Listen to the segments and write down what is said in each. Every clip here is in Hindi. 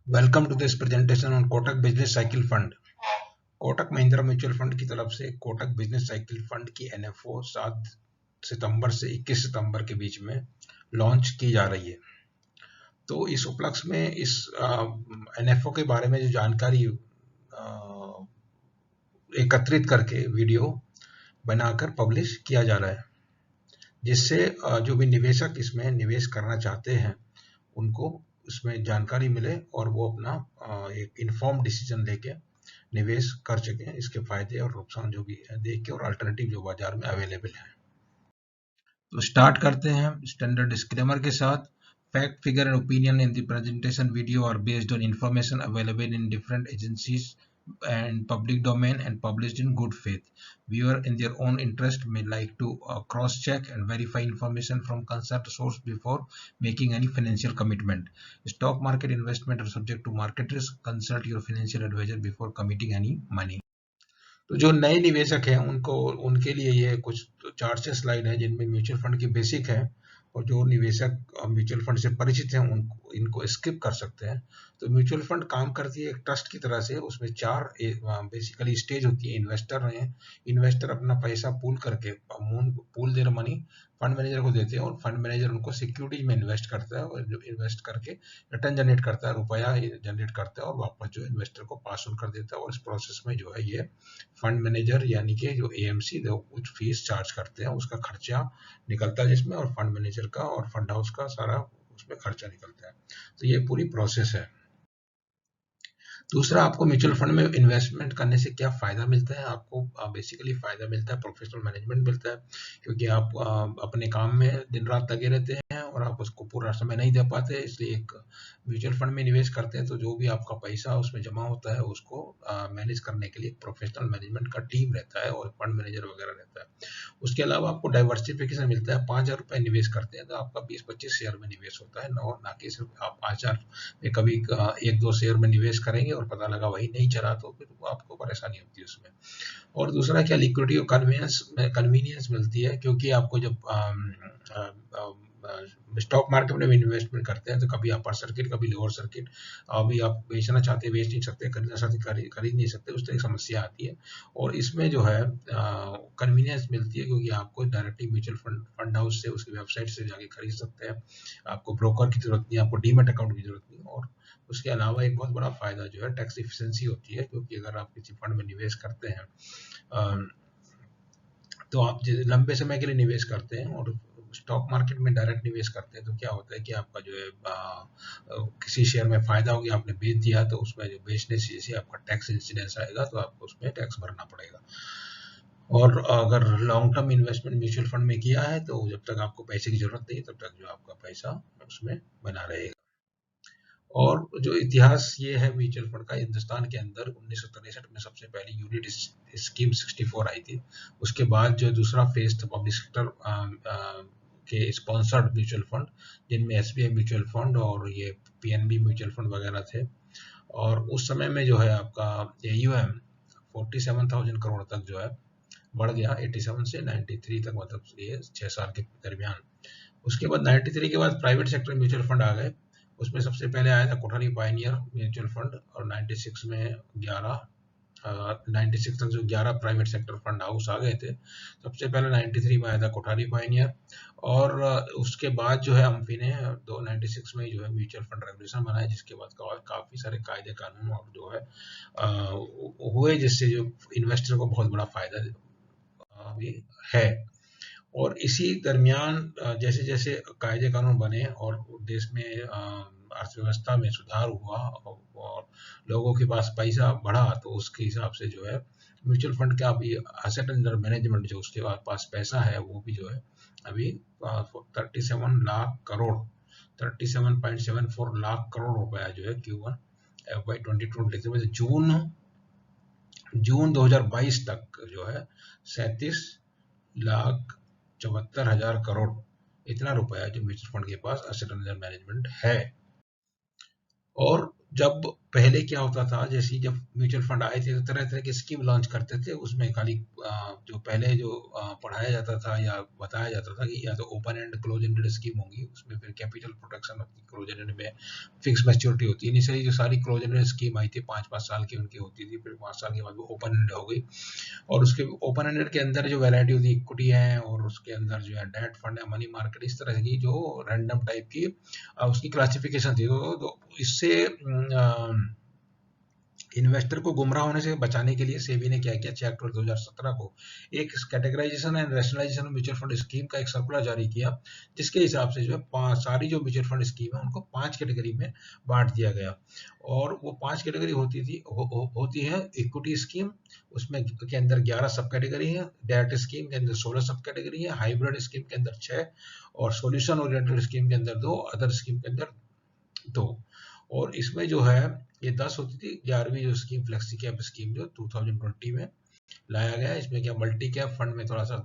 Welcome to this presentation on Kotak business cycle fund. Kotak Mahindra mutual fund की तरफ से कोटक बिजनेस साइकिल फंड की एनएफओ 7 सितंबर से 21 सितंबर के बीच में लॉन्च की जा रही है। तो इस उपलक्ष्य में इस एनएफओ के बारे में जो जानकारी एकत्रित करके वीडियो बनाकर पब्लिश किया जा रहा है, जिससे जो भी निवेशक इसमें निवेश करना चाहते हैं उनको उसमें जानकारी मिले और वो अपना एक इन्फॉर्म डिसीजन लेके निवेश कर सकें, इसके फायदे और नुकसान जो भी है देख के, और अल्टरनेटिव जो बाजार में अवेलेबल है। तो स्टार्ट करते हैं स्टैंडर्ड डिस्क्लेमर के साथ। Fact, figure and opinion in the presentation video are based on information available in different agencies and public domain and published in good faith. Viewer in their own interest may like to cross-check and verify information from concerned source before making any financial commitment. Stock market investment are subject to market risk. Consult your financial advisor before committing any money. तो जो नए निवेशक हैं उनको उनके लिए ये कुछ 4-6 स्लाइड है जिनमें म्यूचुअल फंड की बेसिक है, और जो निवेशक म्यूचुअल फंड से परिचित हैं उनको इनको स्किप कर सकते हैं। तो म्यूचुअल फंड काम करती है एक ट्रस्ट की तरह से। उसमें 4 बेसिकली स्टेज होती है। इन्वेस्टर अपना पैसा पूल करके pool their money fund manager को देते हैं, और फंड मैनेजर उनको सिक्योरिटीज में इन्वेस्ट करता है, और इन्वेस्ट करके रिटर्न जनरेट करता है, रुपया जनरेट करता है और वापस जो इन्वेस्टर को पास ऑन कर देता है। और इस प्रोसेस में जो है ये फंड मैनेजर यानी कि जो एएमसी कुछ फीस चार्ज करते हैं, उसका खर्चा निकलता है जिसमें, और फंड मैनेजर का और फंड हाउस का सारा उसमें खर्चा निकलता है। तो ये पूरी प्रोसेस है। दूसरा, आपको म्यूचुअल फंड में इन्वेस्टमेंट करने से क्या फायदा मिलता है? आपको बेसिकली फायदा मिलता है, प्रोफेशनल मैनेजमेंट मिलता है, क्योंकि आप अपने काम में दिन रात लगे रहते हैं और आप उसको पूरा समय नहीं दे पाते। इसलिए एक म्यूचुअल फंड में निवेश करते हैं तो जो भी आपका पैसा उसमें जमा होता है उसको मैनेज करने के लिए प्रोफेशनल मैनेजमेंट का टीम रहता है और फंड मैनेजर वगैरह रहता है। उसके अलावा आपको डाइवर्सिफिकेशन मिलता है। 5,000 रुपए निवेश करते हैं तो आपका 20-25 शेयर में निवेश होता है, ना कि सिर्फ आप 5,000 में कभी 1-2 शेयर में निवेश करेंगे और पता लगा वही नहीं चला तो फिर आपको परेशानी होती है उसमें। और दूसरा क्या, लिक्विडिटी और कन्वीनियंस मिलती है, क्योंकि आपको जब स्टॉक मार्केट में इन्वेस्टमेंट करते हैं तो कभी अपर सर्किट कभी लोअर सर्किट, अभी आप बेचना चाहते बेच नहीं सकते, खरीदना चाहते खरीद नहीं सकते, उस तरह की समस्या आती है। और इसमें जो है कन्वीनियंस मिलती है, क्योंकि आपको डायरेक्टली म्यूचुअल फंड हाउस से उसकी वेबसाइट से जाके खरीद सकते हैं। आपको ब्रोकर की जरूरत नहीं, आपको डीमैट अकाउंट की जरूरत नहीं। और उसके अलावा एक बहुत बड़ा फायदा जो है टैक्स इफिशिएंसी होती है, क्योंकि अगर आप किसी फंड में निवेश करते हैं तो आप लंबे समय के लिए निवेश करते हैं और स्टॉक मार्केट में डायरेक्ट निवेश करते हैं तो क्या होता है कि आपका जो है किसी शेयर में फायदा हो गया, आपने बेच दिया, तो उसमें जो बेचने से जैसे आपका टैक्स इंसिडेंस आएगा तो आपको उसमें टैक्स भरना पड़ेगा। और अगर long term investment mutual fund में किया है तो जब तक आपको पैसे की जरूरत नहीं तब तक जो आपका पैसा उसमें बना रहेगा। और जो इतिहास ये है म्यूचुअल फंड का, हिंदुस्तान के अंदर 1963 में सबसे पहली यूनिट स्कीम 64 आई थी। उसके बाद जो दूसरा फेज था पब्लिक सेक्टर के स्पॉन्सर्ड म्यूचुअल फंड, जिनमें एसबीआई म्यूचुअल फंड और ये पीएनबी म्यूचुअल फंड वगैरह थे। और उस समय में जो है आपका एयूएम 47,000 करोड़ तक जो है बढ़ गया, 87 से 93 तक, मतलब ये 6 साल के दरमियान। उसके बाद 93 के बाद प्राइवेट सेक्टर म्यूचुअल फंड आ गए। उसमें सबसे पहले आया था कोठारी पायनियर म्यूचुअल फंड, और 96 में 96 तक जो 11 प्राइवेट सेक्टर फंड हाउस आ गए थे। सबसे पहले 93 में आया था कोठारी पायनियर, और उसके बाद जो है अम्फी ने 96 में जो है म्यूचुअल फंड रेगुलेशन बनाया, जिसके बाद काफी सारे कायदे कानून और जो है हुए, जिससे जो इन्वेस्टर को बहुत बड़ा फायदा भी है। और इसी दरमियान जैसे जैसे कायदे कानून बने और देश में अर्थव्यवस्था में सुधार हुआ और लोगों के पास पैसा बढ़ा, तो उसके हिसाब से जो है म्यूचुअल फंड का अभी एसेट अंडर मैनेजमेंट जो उसके पास पैसा है वो भी जो है अभी 37.74 लाख करोड़ रुपया जो है Q1 FY22 लिखते हुए जून 2022 तक जो है 37,74,000 करोड़, इतना रुपया जो म्यूचुअल फंड के पास एसेट अंडर मैनेजमेंट है। और जब पहले क्या होता था, जैसे जब म्यूचुअल फंड आए थे तो तरह तरह के स्कीम लॉन्च करते थे। उसमें खाली जो पहले जो पढ़ाया जाता था या बताया जाता था कि या तो open and close ended scheme होंगी, उसमें फिर कैपिटल प्रोटेक्शन होती है, क्लोज एंडेड में फिक्स मैच्योरिटी होती है। इनिशियली जो सारी क्लोज एंडेड स्कीम आई थी 5-5 साल की उनकी होती थी, फिर 5 साल के बाद वो ओपन एंडेड हो गई। और उसके ओपन एंडेड के अंदर जो वैरायटी होती है, इक्विटी है और उसके अंदर जो है डेट फंड है, मनी मार्केट, इस तरह की जो रैंडम टाइप की उसकी क्लासिफिकेशन थी। तो इससे इन्वेस्टर को गुमराह होने से बचाने के लिए सेबी ने क्या किया, 6 अक्टूबर 2017 को एक categorization and rationalization mutual fund scheme का एक सर्कुलर जारी किया, जिसके हिसाब से जो है सारी जो म्यूचुअल फंड स्कीम है उनको 5 कैटेगरी में बांट दिया गया। और वो 5 कैटेगरी होती है इक्विटी स्कीम, उसमें के अंदर 11 सब कैटेगरी है, डेट स्कीम के अंदर 16 सब कैटेगरी है, हाइब्रिड स्कीम के अंदर 6 और सॉल्यूशन ओरिएंटेड स्कीम के अंदर 2, अदर स्कीम के अंदर 2। और इसमें जो है ये 10 होती थी। 11वीं जो स्कीम फ्लेक्सी कैप स्कीम जो 2020 में लाया गया, इसमें क्या मल्टी कैप फंड में थोड़ा सा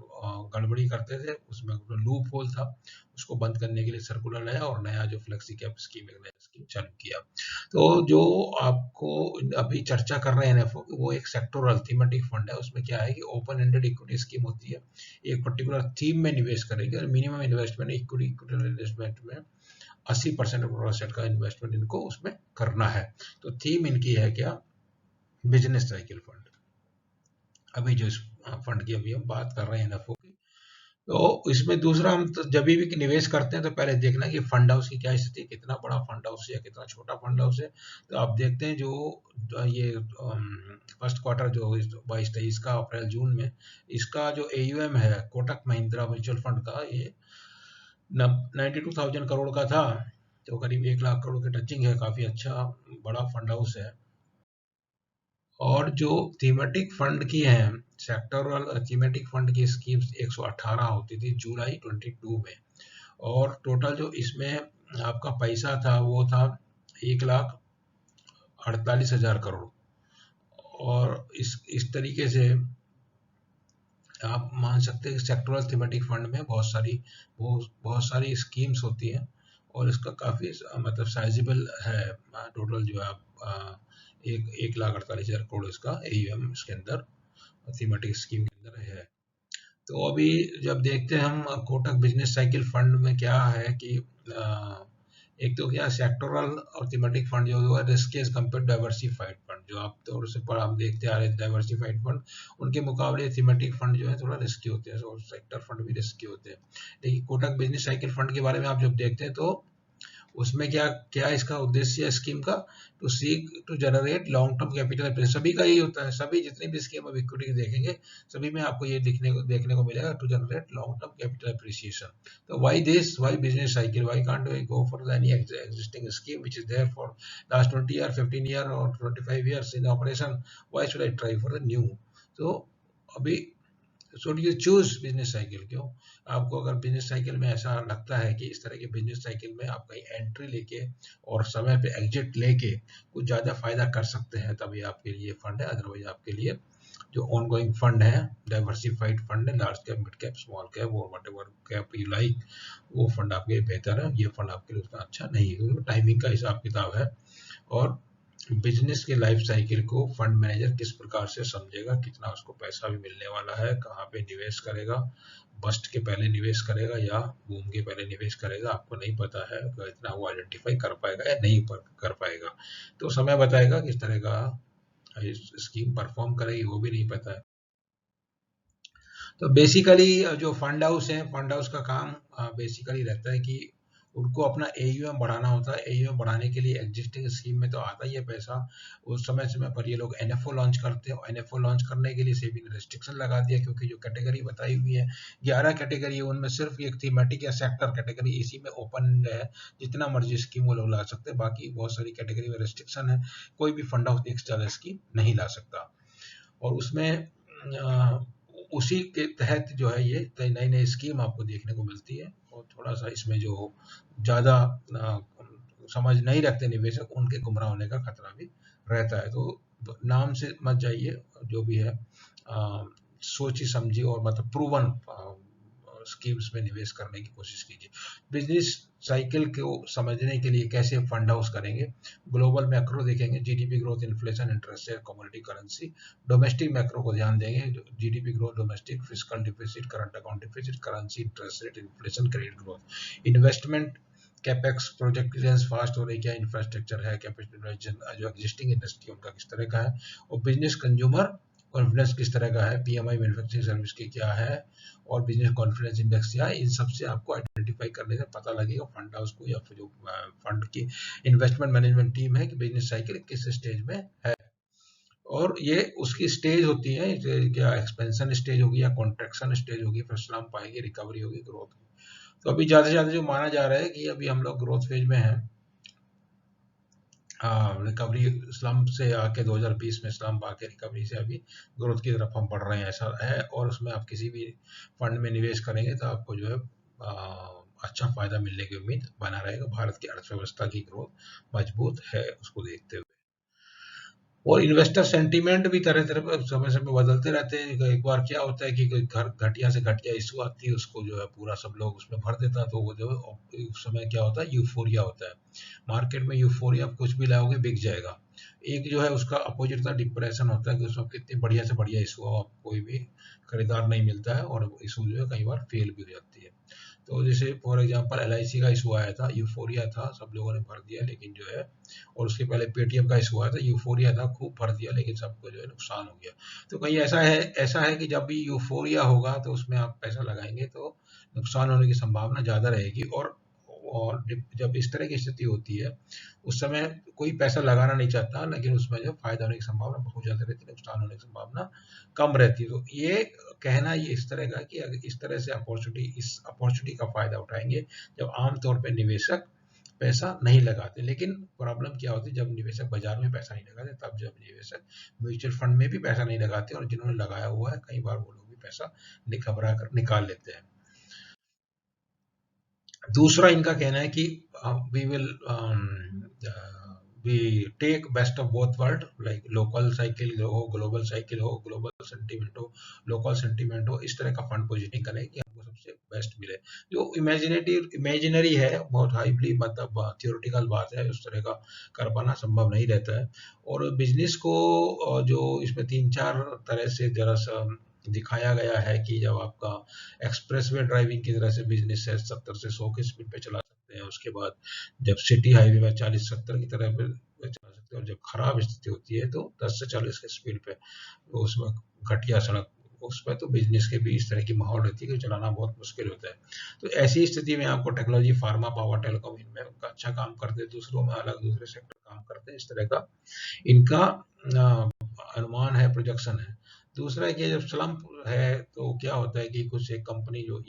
गड़बड़ी करते थे, उसमें लूप होल था, उसको बंद करने के लिए सर्कुलर लाया और नया जो फ्लेक्सी कैप स्कीम, एक नया स्कीम चालू किया। तो जो आपको अभी चर्चा कर रहे हैं एनएफओ, वो एक सेक्टोरल थीमेटिक फंड है। उसमें क्या है कि ओपन एंडेड इक्विटी स्कीम होती है, एक पर्टिकुलर थीम में निवेश करेगी और मिनिमम इन्वेस्टमेंट इक्विटी इन्वेस्टमेंट में 80% का इन्वेस्टमेंट इनको उसमें करना है। तो थीम इनकी है क्या, बिजनेस साइकिल फंड। अभी जो इस फंड की अभी हम बात कर रहे हैं एनएफओ की, तो इसमें दूसरा हम तो जब भी निवेश करते हैं तो पहले देखना कि फंड हाउस की क्या स्थिति, कितना बड़ा फंड हाउस है या कितना छोटा फंड हाउस है। तो आप देखते हैं जो ये फर्स्ट क्वार्टर जो 22-23 का अप्रैल जून में, इसका जो एयूएम है कोटक महिंद्रा म्यूचुअल फंड का, ये 92,000 करोड़ का था, तो करीब 1 लाख करोड़ के टचिंग है, काफी अच्छा बड़ा फंड हाउस है। और जो थीमेटिक फंड की है, सेक्टरल थीमेटिक फंड की स्कीम्स 118 होती थी जुलाई 22 में, और टोटल जो इसमें आपका पैसा था वो था 1,48,000 करोड़। और इस तरीके से आप मान सकते हैं कि सेक्टरल थीमेटिक फंड में बहुत सारी स्कीम्स होती हैं और इसका काफ़ी मतलब साइजेबल है। टोटल जो है आप 1,48,000 करोड़ इसका एयूएम इसके अंदर थीमेटिक स्कीम के अंदर है। तो अभी जब देखते हैं हम कोटक बिजनेस साइकिल फंड में क्या है कि एक तो क्या सेक्टोरल और थीमेटिक फंड जो है risk as compare diversified fund, जो आप तौर से पर हम देखते आ रहे हैं डाइवर्सिफाइड फंड, उनके मुकाबले थीमेटिक फंड जो है थोड़ा रिस्की होते हैं और सेक्टर फंड भी रिस्की होते हैं। लेकिन कोटक बिजनेस साइकिल फंड के बारे में आप जब देखते हैं तो उसमें क्या क्या इसका उद्देश्य है स्कीम का, to seek to generate long term capital. सभी का यही होता है, सभी जितनी भी स्कीम ऑफ इक्विटी देखेंगे सभी में आपको ये देखने को मिलेगा, to generate long term capital appreciation. तो why business cycle, why can't we go for any existing scheme which is there for last 20 year, 15 year और 25 years in operation, why should I try for the new. तो अभी should you choose business cycle, क्यों आपको अगर बिजनेस साइकिल में ऐसा लगता है कि इस तरह के बिजनेस साइकिल में आप कहीं एंट्री लेके और समय पे एग्जिट लेके कुछ ज़्यादा फायदा कर सकते हैं, तभी आपके लिए फंड है। अदरवाइज आपके लिए जो ऑन गोइंग फंड है, डाइवर्सिफाइड फंड है, large cap, mid cap, small cap और whatever cap you like, वो फंड आपके लिए बेहतर है। ये फंड आपके लिए उतना अच्छा नहीं है, क्योंकि टाइमिंग का हिसाब किताब है। और बिजनेस के लाइफ साइकिल को फंड मैनेजर किस प्रकार से समझेगा, कितना उसको पैसा भी मिलने वाला है, कहाँ पे निवेश करेगा, बस्ट के पहले निवेश करेगा या बूम के पहले निवेश करेगा, आपको नहीं पता है। तो इतना वो आइडेंटिफाई कर पाएगा या नहीं कर पाएगा, तो समय बताएगा किस तरह का स्कीम परफॉर्म करेगी, वो भी नहीं पता है। तो बेसिकली जो फंड हाउस है, फंड हाउस का काम बेसिकली रहता है कि उनको अपना एयूएम बढ़ाना होता है। एयूएम बढ़ाने के लिए एग्जिस्टिंग स्कीम में तो आता ही है पैसा, उस समय समय पर ये लोग एनएफओ लॉन्च करते हैं। एनएफओ लॉन्च करने के लिए सेबी ने रिस्ट्रिक्शन लगा दिया, क्योंकि जो कैटेगरी बताई हुई है 11 कैटेगरी है, उनमें सिर्फ एक थीमेटिक या सेक्टर कैटेगरी इसी में ओपन है, जितना मर्जी स्कीम वो लोग ला सकते हैं। बाकी बहुत सारी कैटेगरी में रिस्ट्रिक्शन है, कोई भी फंड हाउस एक ज़्यादा स्कीम नहीं ला सकता। और उसमें उसी के तहत जो है ये नई नई स्कीम आपको देखने को मिलती है। और थोड़ा सा इसमें जो ज़्यादा समझ नहीं रखते निवेशक, उनके गुमराह होने का खतरा भी रहता है। तो नाम से मत जाइए, जो भी है सोची समझी और मतलब प्रूवन स्कीम्स में निवेश करने की कोशिश कीजिए। बिजनेस साइकिल को समझने के लिए कैसे फंड हाउस करेंगे। ग्लोबल मैक्रो देखेंगे, GDP growth, inflation, interest rate, commodity, currency. Domestic macro को ध्यान देंगे, GDP growth, domestic fiscal deficit, current account deficit, currency, interest rate, inflation, credit growth. Investment capex project fast हो रही, क्या इंफ्रास्ट्रक्चर है, कैपिटलाइजेशन जो एग्जिस्टिंग इंडस्ट्री उनका किस तरह का है, और बिजनेस कंज्यूमर कॉन्फिडेंस किस तरह का है, पीएमआई मैन्युफैक्चरिंग सर्विस की क्या है, और बिजनेस कॉन्फिडेंस इंडेक्स क्या है। इन सबसे आपको आइडेंटिफाई करने से पता लगेगा फंड हाउस को या फिर जो फंड की इन्वेस्टमेंट मैनेजमेंट टीम है कि बिजनेस साइकिल किस स्टेज में है। और ये उसकी स्टेज होती है, क्या एक्सपेंशन स्टेज होगी या कॉन्ट्रैक्शन स्टेज होगी, फिर स्लम्प आएगी, रिकवरी होगी, ग्रोथ। तो अभी ज्यादा से ज्यादा जो माना जा रहा है कि अभी हम लोग ग्रोथ फेज में हैं। रिकवरी स्लम्प से आके 2020 में स्लम्प आके रिकवरी से अभी ग्रोथ की तरफ हम बढ़ रहे हैं, ऐसा है। और उसमें आप किसी भी फंड में निवेश करेंगे तो आपको जो है अच्छा फायदा मिलने की उम्मीद बना रहेगा। भारत की अर्थव्यवस्था की ग्रोथ मजबूत है उसको देखते हुए। और इन्वेस्टर सेंटीमेंट भी तरह तरह पर समय समय बदलते रहते हैं। एक बार क्या होता है कि कोई घर घटिया से घटिया इशू आती है, उसको जो है पूरा सब लोग उसमें भर देता है, तो वो जो है उस समय क्या होता है, यूफोरिया होता है मार्केट में। यूफोरिया, आप कुछ भी लाओगे बिक जाएगा। एक जो है उसका अपोजिट था, डिप्रेशन होता है कि उसमें कितनी बढ़िया से बढ़िया इशू हो, कोई भी खरीदार नहीं मिलता है और इशू जो है कई बार फेल भी हो जाती है। तो जैसे फॉर एग्जांपल एलआईसी का इशू आया था, यूफोरिया था, सब लोगों ने भर दिया, लेकिन जो है, और उसके पहले पेटीएम का इशू आया था, यूफोरिया था, खूब भर दिया, लेकिन सबको जो है नुकसान हो गया। तो कहीं ऐसा है कि जब भी यूफोरिया होगा तो उसमें आप पैसा लगाएंगे तो नुकसान होने की संभावना ज्यादा रहेगी। और जब इस तरह की स्थिति होती है उस समय कोई पैसा लगाना नहीं चाहता, लेकिन उसमें जो फायदा होने की संभावना बहुत ज्यादा रहती है, नुकसान होने की संभावना कम रहती है। तो ये कहना ये इस तरह का कि अगर इस तरह से इस अपॉर्चुनिटी का फायदा उठाएंगे जब आमतौर पर निवेशक पैसा नहीं लगाते। लेकिन प्रॉब्लम क्या होती है, जब निवेशक बाजार में पैसा नहीं लगाते, तब जब निवेशक म्यूचुअल फंड में भी पैसा नहीं लगाते, और जिन्होंने लगाया हुआ है कई बार वो लोग भी पैसा घबरा कर निकाल लेते हैं। दूसरा इनका कहना है कि we will we take best of both world, like local cycle हो, ग्लोबल साइकिल हो, ग्लोबल सेंटीमेंट हो, लोकल सेंटीमेंट हो, इस तरह का फंड पोजिशनिंग करें कि हमको सबसे बेस्ट मिले। जो इमेजिनरी है, बहुत हाईली मतलब थियोरेटिकल बात है, उस तरह का कर पाना संभव नहीं रहता है। और बिजनेस को जो इसमें तीन चार तरह से जरा सा दिखाया गया है कि जब आपका एक्सप्रेसवे ड्राइविंग की तरह से बिजनेस है, 70 से 100 की स्पीड पे चला सकते हैं। उसके बाद जब सिटी हाईवे में 40-70 की तरह पे चला सकते हैं, और जब खराब स्थिति होती है तो 10 से 40 की स्पीड पे, तो उसमें घटिया सड़क, उसमें तो बिजनेस के भी इस तरह की माहौल रहती है कि चलाना बहुत मुश्किल होता है। तो ऐसी स्थिति में आपको टेक्नोलॉजी, फार्मा, पावर, टेलीकॉम, इनमें उनका अच्छा काम करते हैं, दूसरों में अलग दूसरे सेक्टर काम करते हैं, इस तरह का इनका अनुमान है, प्रोजेक्शन है। दूसरा है कि जब स्लम्प है तो क्या होता है कि कुछ एक कंपनी जो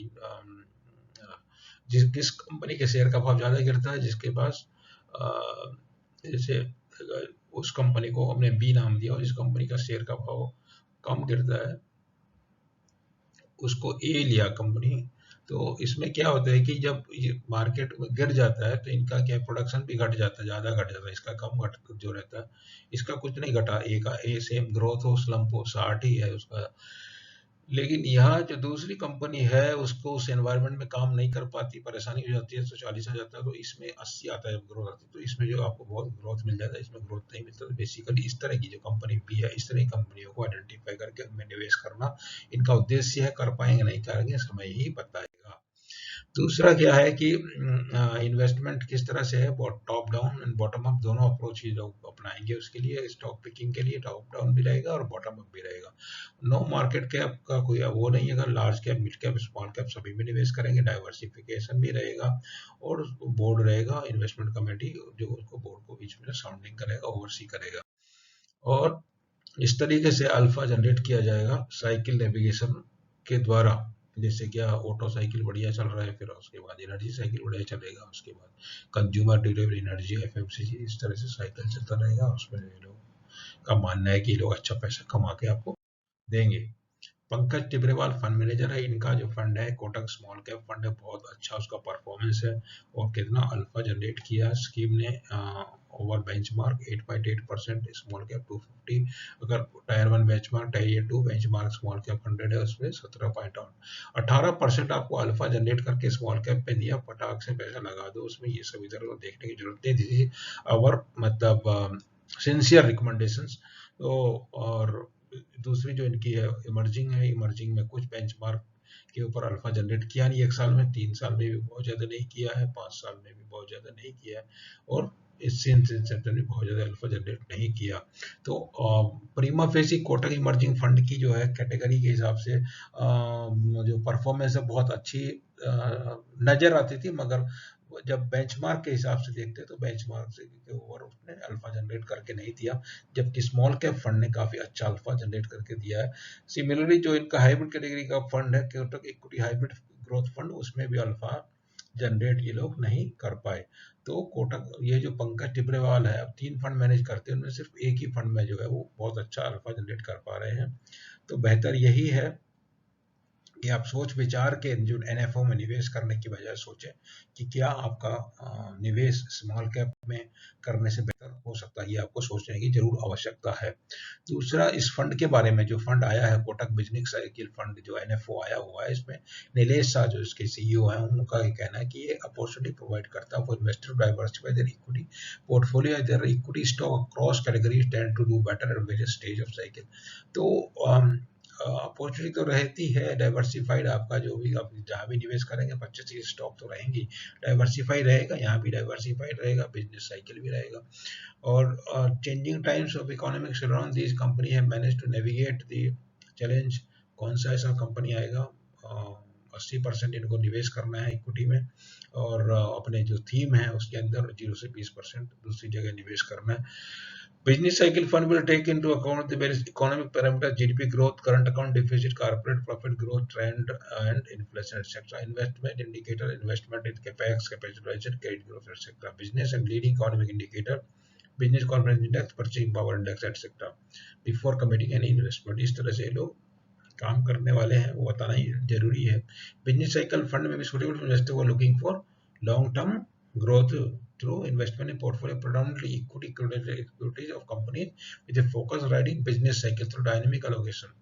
जिस कंपनी के शेयर का भाव ज्यादा गिरता है, जिसके पास जैसे उस कंपनी को हमने बी नाम दिया, और जिस कंपनी का शेयर का भाव कम गिरता है उसको ए लिया कंपनी। तो इसमें क्या होता है कि जब ये मार्केट में गिर जाता है तो इनका क्या प्रोडक्शन भी घट जाता है, ज़्यादा घट जाता है, इसका कम घट जो रहता है, इसका कुछ नहीं घटा, ए का ए सेम ग्रोथ हो, स्लम्प हो, 60 ही है उसका। लेकिन यहाँ जो दूसरी कंपनी है उसको उस एनवायरनमेंट में काम नहीं कर पाती, परेशानी हो जाती है, तो 40 आ जाता है, तो इसमें 80 आता है जब ग्रोथ आती है, तो इसमें जो आपको बहुत ग्रोथ मिल जाता है, इसमें ग्रोथ नहीं मिलता। तो बेसिकली इस तरह की जो कंपनी भी है, इस तरह की कंपनियों को आइडेंटिफाई करके उनमें निवेश करना इनका उद्देश्य है। कर पाएंगे नहीं करेंगे, समय ही बताएगा। दूसरा क्या है कि इन्वेस्टमेंट किस तरह से है, top down and bottom up दोनों अप्रोच ही लोग अपनाएंगे। उसके लिए स्टॉक पिकिंग के लिए टॉप डाउन भी रहेगा और बॉटम अप भी रहेगा। नो मार्केट कैप का कोई वो नहीं है, अगर large cap, mid cap, small cap सभी में निवेश करेंगे। डाइवर्सिफिकेशन भी रहेगा, और बोर्ड रहेगा, इन्वेस्टमेंट कमेटी जो उसको बोर्ड को बीच में साउंडिंग करेगा, ओवरसी करेगा। और इस तरीके से अल्फा जनरेट किया जाएगा साइकिल नेविगेशन के द्वारा। जैसे क्या ऑटो साइकिल बढ़िया चल रहा है, फिर उसके बाद एनर्जी साइकिल बढ़िया चलेगा, उसके बाद कंज्यूमर ड्यूरेबल एनर्जी, एफएमसीजी, इस तरह से साइकिल चलता रहेगा। उसमें लोग का मानना है कि लोग अच्छा पैसा कमा के आपको देंगे। पंकज टिब्रेवाल फंड मैनेजर है, इनका जो फंड है कोटक स्मॉल कैप फंड है, बहुत अच्छा उसका परफॉर्मेंस है, और कितना अल्फा जनरेट किया स्कीम ने ओवर बेंचमार्क 8.8%, स्मॉल कैप 250, अगर tyre 1 benchmark, tyre 2 benchmark small cap 100 है, उसमें 17.8, 18% आपको अल्फा जनरेट करके स्मॉल कैप पे दिया, फटाक से पैसा लगा दो उसमें, ये सब इधर उधर देखने की जरूरत नहीं थी। और मतलब सिंसियर रिकमेंडेशंस। तो और दूसरी जो इनकी है इमर्जिंग है, इमर्जिंग में कुछ बेंचमार्क के ऊपर अल्फा जनरेट किया नहीं, 1 साल में, 3 साल में भी बहुत ज़्यादा नहीं किया है, 5 साल में भी बहुत ज़्यादा नहीं किया है, और इस सेक्टर में बहुत ज़्यादा अल्फा जनरेट नहीं किया। तो प्रीमा फेसी कोटक इमर्जिंग फंड की जो है कैटेगरी के हिसाब से जो परफॉर्मेंस है बहुत अच्छी नज़र आती थी, मगर जब बेंचमार्क के हिसाब से देखते तो बेंचमार्क से के ऊपर उसने अल्फा जनरेट करके नहीं दिया, जबकि स्मॉल कैप फंड ने काफ़ी अच्छा अल्फा जनरेट करके दिया है। सिमिलरली जो इनका हाइब्रिड कैटेगरी का फंड है Kotak equity hybrid growth fund, उसमें भी अल्फा जनरेट ये लोग नहीं कर पाए। तो कोटक ये जो पंकज टिब्रेवाल है, अब 3 फंड मैनेज करते हैं, उनमें सिर्फ एक ही फंड में जो है वो बहुत अच्छा अल्फा जनरेट कर पा रहे हैं। तो बेहतर यही है कि आप सोच विचार के जो एनएफओ में निवेश करने की बजाय सोचें कि क्या आपका निवेश स्मॉल कैप में करने से बेहतर हो सकता है, ये आपको सोचने की जरूर आवश्यकता है। दूसरा, इस फंड के बारे में, जो फंड आया है कोटक बिजनेस साइकिल फंड, जो एनएफओ आया हुआ है, इसमें नीलेश शाह जो इसके सीईओ हैं, उनका ये कहना है कि ये अपॉर्चुनिटी प्रोवाइड करता है for investor diversify their equity portfolio, their equity stock across categories tend to do better at various stage of cycle. तो अपॉर्चुनिटी तो रहती है डाइवर्सिफाइड, आपका जो भी आप जहाँ भी निवेश करेंगे 25-30 स्टॉक तो रहेंगी, डाइवर्सिफाई रहेगा, यहाँ भी डाइवर्सिफाइड रहेगा, बिजनेस साइकिल भी रहेगा। और changing times of economics around this company है manage to navigate the challenge. कौन सा ऐसा कंपनी आएगा, 80% इनको निवेश करना है इक्विटी में, और अपने जो थीम है उसके अंदर 0 से 20% दूसरी जगह निवेश करना है। Business cycle fund will take into account the various economic parameters, GDP growth, current account deficit, corporate profit growth trend, and inflation, etc. Investment indicator, investment in capex, capitalization, credit growth, etc. Business and leading economic indicator, business confidence index, purchasing power index, etc. Before committing any investment, इस तरह से लोग काम करने वाले हैं, वो बताना ही जरूरी है। बिजनेस साइकिल फंड में भी suitable इन्वेस्टर वो looking for long term growth through investment in portfolio predominantly equities of companies with a focus riding business cycle through dynamic allocation।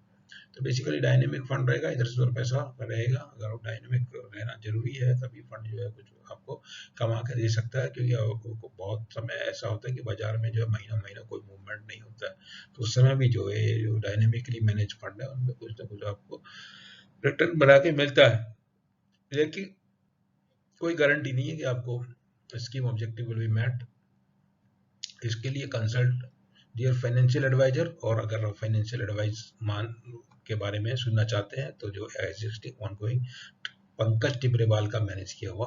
तो बेसिकली डायनेमिक फंड रहेगा, इधर से उधर पैसा रहेगा, अगर डायनेमिक रहना जरूरी है तभी फंड जो है कुछ आपको कमा के दे सकता है, क्योंकि आपको बहुत समय ऐसा होता है कि बाजार में जो है महीना महीना कोई मूवमेंट नहीं होता है, तो उस समय भी जो है जो डायनेमिकली मैनेज फंड है उनमें कुछ ना कुछ आपको रिटर्न बना के मिलता है, लेकिन कोई गारंटी नहीं है कि आपको scheme objective will be met. इसके लिए कंसल्ट डियर फाइनेंशियल एडवाइजर, और अगर आप फाइनेंशियल एडवाइस मान के बारे में सुनना चाहते हैं तो जो एग्जिस्टिंग ऑनगोइंग पंकज टिब्रेवाल का मैनेज किया हुआ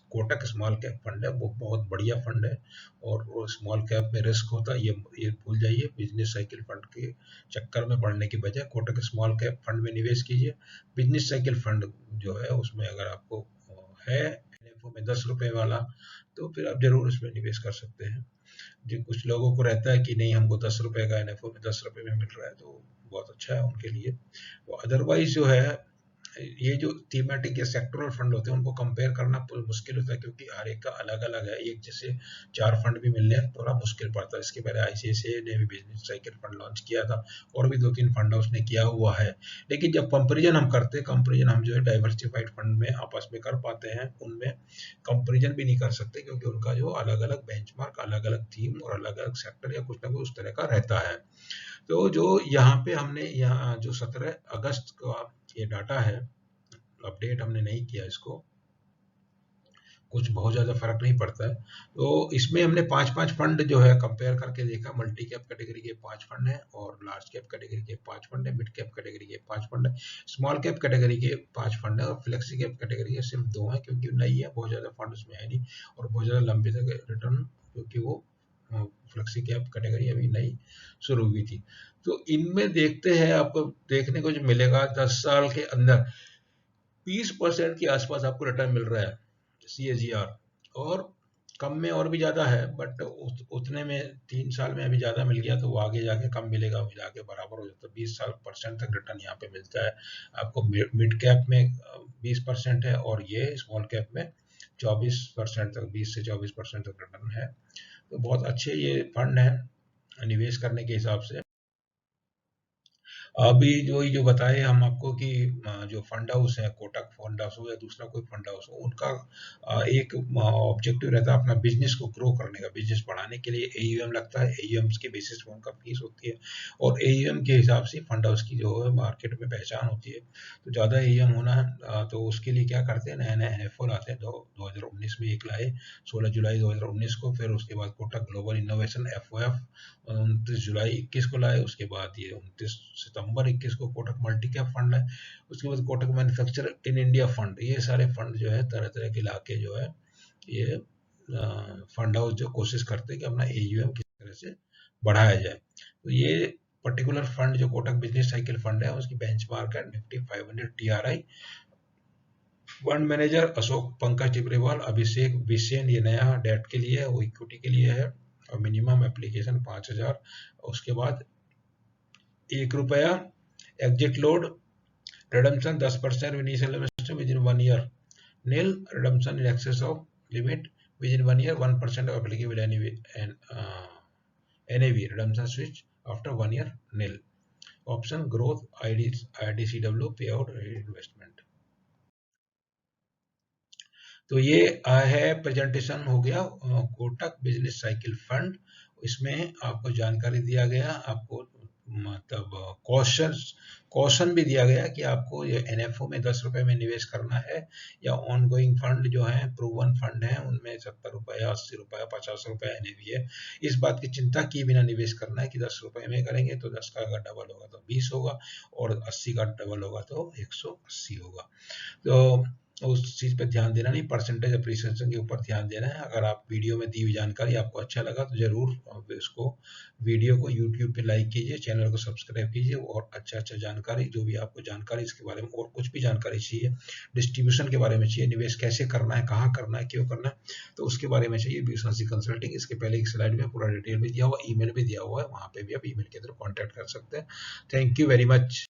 कोटक स्मॉल कैप फंड है, वो बहुत बढ़िया फंड है, और वो स्मॉल कैप में रिस्क होता है, ये भूल जाइए। बिजनेस साइकिल फंड के चक्कर में पड़ने की बजाय कोटक स्मॉल कैप फंड में निवेश कीजिए। बिजनेस साइकिल फंड जो है उसमें अगर आपको है एनएफओ में 10 रुपए वाला, तो फिर आप जरूर उसमें निवेश कर सकते हैं। जो कुछ लोगों को रहता है कि नहीं, हमको 10 रुपए का एनएफओ में 10 रुपए में मिल रहा है, तो बहुत अच्छा है उनके लिए। वो अदरवाइज जो है ये जो थीमेटिक या सेक्टरल फंड होते हैं उनको कंपेयर करना मुश्किल होता है, क्योंकि हर एक का अलग अलग है, एक जैसे 4 फंड भी मिलने थोड़ा मुश्किल पड़ता है। इसके पहले आईसीआईसीआई ने भी बिजनेस साइकिल फंड लॉन्च किया था, और भी 2-3 फंड उसने किया हुआ है, लेकिन जब कंपेरिजन हम करते हैं, कंपेरिजन हम जो है डाइवर्सिफाइड फंड में आपस में कर पाते हैं, उनमें कंपेरिजन भी नहीं कर सकते, क्योंकि उनका जो अलग अलग बेंचमार्क, अलग अलग थीम और अलग अलग सेक्टर या कुछ ना कुछ उस तरह का रहता है। तो जो यहाँ पे हमने यहाँ जो 17 अगस्त का ये डाटा है, अपडेट हमने नहीं किया इसको, कुछ बहुत ज़्यादा फर्क नहीं पड़ता है। तो इसमें हमने 5-5 फंड जो है कंपेयर करके देखा, मल्टी कैप कैटेगरी के 5 फंड हैं, और लार्ज कैप कैटेगरी के 5 फंड है, मिड कैप कैटेगरी के 5 फंड है, स्मॉल कैप कैटेगरी के 5 फंड है, और फ्लेक्सी कैप कैटेगरी के सिर्फ 2 हैं, क्योंकि नई है, बहुत ज़्यादा फंड उसमें है नहीं, और बहुत ज़्यादा लंबे तक रिटर्न, क्योंकि वो फ्लेक्सी कैप कैटेगरी अभी नई शुरू हुई थी। तो इनमें देखते हैं, आपको देखने को जो मिलेगा 10 साल के अंदर 20% के आसपास आपको रिटर्न मिल रहा है CAGR, और कम में और भी ज़्यादा है, बट उतने में 3 साल में अभी ज़्यादा मिल गया, तो वो आगे जाके कम मिलेगा, मिला के बराबर हो जाता है। 20% तक रिटर्न यहाँ पे मिलता है आपको। मिड कैप में 20% है, और ये स्मॉल कैप में 24% तक, 20 से 24% तक रिटर्न है। तो बहुत अच्छे ये फंड हैं निवेश करने के हिसाब से। अभी जो बताए हम आपको कि जो फंड हाउस है, कोटक फंड हाउस हो या दूसरा कोई फंड हाउस हो, उनका एक ऑब्जेक्टिव रहता है अपना बिजनेस को ग्रो करने का। बिजनेस बढ़ाने के लिए एयूएम लगता है, एयूएम के बेसिस पे उनका फीस होती है, और एयूएम के हिसाब से फंड हाउस की जो है मार्केट में पहचान होती है। तो ज़्यादा एयूएम होना है तो उसके लिए क्या करते हैं, नए नए एनएफओ लाते हैं। 2019 में एक लाए, 16 जुलाई 2019 को। फिर उसके बाद कोटक ग्लोबल इनोवेशन एफओएफ 29 जुलाई 21 को लाए। उसके बाद ये 29 सितंबर 21 को कोटक मल्टी कैप फंड है। उसके बाद Kotak manufacture in India fund. ये सारे फंड जो है तरह तरह के लाके जो है ये फंड हाउस जो कोशिश करते हैं कि अपना एयूएम किस तरह से बढ़ाया जाए। तो ये पर्टिकुलर फंड जो कोटक बिजनेस साइकिल फंड है, उसकी बेंचमार्क है Nifty 500 TRI. Fund manager Ashok Pankaj Tibrewal, Abhishek Bisen, ये नया डेट के लिए है, वो इक्विटी के लिए है, और मिनिमम एप्लीकेशन 5000। उसके बाद ₹1 exit load, redemption 10% initial investment with in 1 year, nil redemption in excess of limit within 1 year, 1% of applicable NAV redemption switch after 1 year, nil option growth IDCW payout investment। तो ये है प्रेजेंटेशन हो गया कोटक बिजनेस साइकिल फंड। इसमें आपको जानकारी दिया गया, आपको मतलब क्वेश्चन भी दिया गया कि आपको ये एनएफओ में ₹10 में निवेश करना है, या ऑन गोइंग फंड जो है प्रूवन फंड है उनमें ₹70, ₹80, ₹50 एनएवी है। इस बात की चिंता किए बिना निवेश करना है कि ₹10 में करेंगे तो 10 का अगर डबल होगा तो 20 होगा, और 80 का डबल होगा तो 180 होगा। तो उस चीज़ पे ध्यान देना नहीं, परसेंटेज अप्रिसिएशन के ऊपर ध्यान देना है। अगर आप वीडियो में दी हुई जानकारी आपको अच्छा लगा तो ज़रूर इसको वीडियो को यूट्यूब पे लाइक कीजिए, चैनल को सब्सक्राइब कीजिए, और अच्छा जानकारी जो भी आपको जानकारी इसके बारे में, और कुछ भी जानकारी चाहिए, डिस्ट्रीब्यूशन के बारे में चाहिए, निवेश कैसे करना है, कहाँ करना है, क्यों करना है, तो उसके बारे में चाहिए बी कंसल्टिंग। इसके पहले एक स्लाइड में पूरा डिटेल भी दिया हुआ, ईमेल भी दिया हुआ है, वहाँ पे भी आप ईमेल के थ्रू कॉन्टैक्ट कर सकते हैं। Thank you very much.